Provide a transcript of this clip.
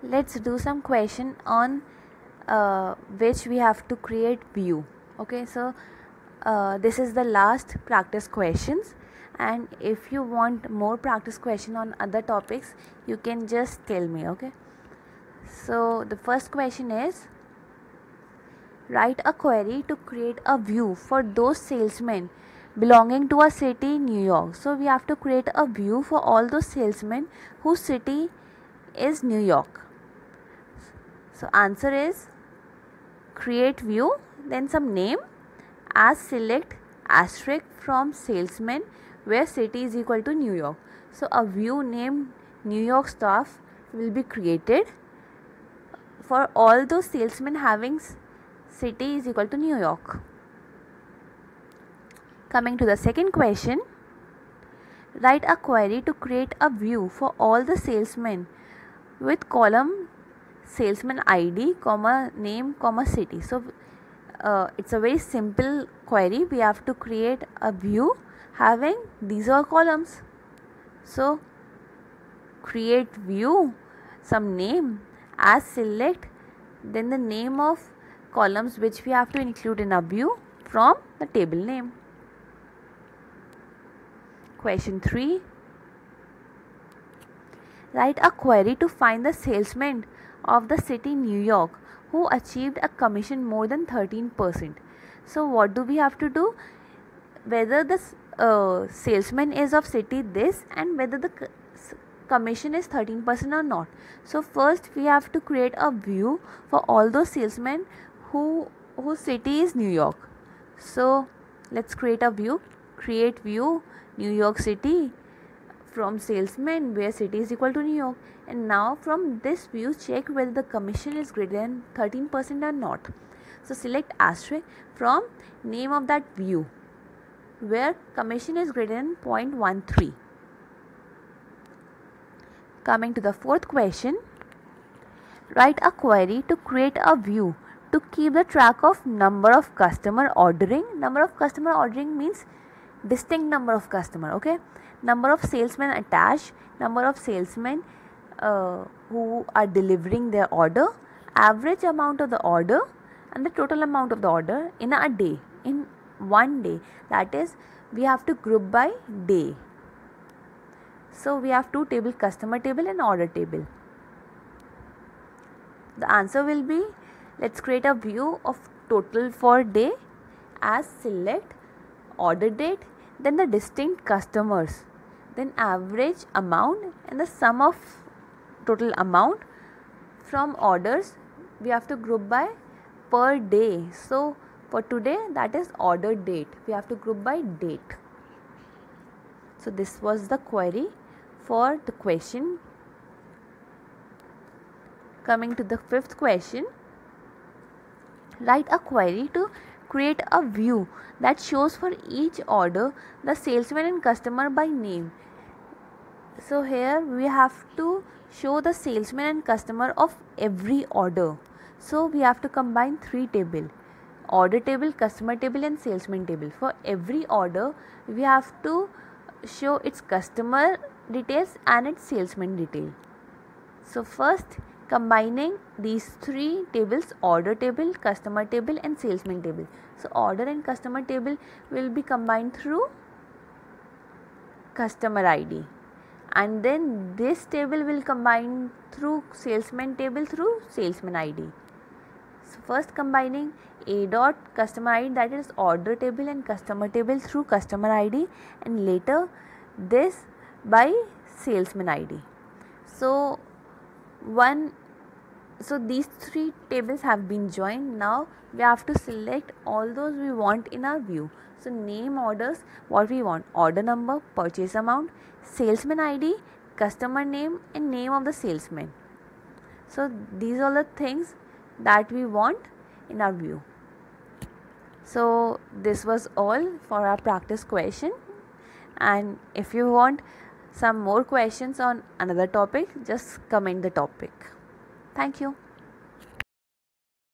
let's do some question on which we have to create view. Okay, so this is the last practice questions, and if you want more practice question on other topics, you can just tell me. Okay, so the first question is, write a query to create a view for those salesmen belonging to a city in New York. So we have to create a view for all those salesmen whose city is New York. So answer is create view, then some name, as select asterisk from salesman where city is equal to New York. So a view named New York staff will be created for all those salesmen having city is equal to New York. Coming to the second question, write a query to create a view for all the salesmen with column salesman ID, name, city. So it's a very simple query. We have to create a view having these all columns. So create view, some name, as select, then the name of columns which we have to include in a view from the table name. Question 3. Write a query to find the salesman of the city New York who achieved a commission more than 13%. So what do we have to do? Whether the salesman is of city this and whether the commission is 13% or not. So first we have to create a view for all those salesmen whose city is New York. So let's create a view. Create view New York City from salesman where city is equal to New York, and now from this view check whether the commission is greater than 13% or not. So select asterisk from name of that view where commission is greater than 0.13. Coming to the fourth question, write a query to create a view to keep the track of number of customer ordering. Number of customer ordering means distinct number of customer. Okay, number of salesmen attached, number of salesmen who are delivering their order, average amount of the order, and the total amount of the order in a day, in one day. That is, we have to group by day. So we have two tables, customer table and order table. The answer will be, let's create a view of total for day as select order date, then the distinct customers, then average amount and the sum of total amount. From orders we have to group by per day. So for today, that is order date, we have to group by date. So this was the query for the question. Coming to the fifth question, write a query to create a view that shows for each order the salesman and customer by name. So here we have to show the salesman and customer of every order. So we have to combine three tables: order table, customer table and salesman table. For every order we have to show its customer details and its salesman detail. So first, combining these three tables, order table, customer table and salesman table. So order and customer table will be combined through customer ID, and then this table will combine through salesman table through salesman ID. So first combining A dot customer ID, that is order table and customer table through customer ID, and later this by salesman ID. So these three tables have been joined. Now we have to select all those we want in our view. So name orders what we want: order number, purchase amount, salesman ID, customer name and name of the salesman. So these are the things that we want in our view. So this was all for our practice question, and if you want some more questions on another topic, just comment the topic. Thank you.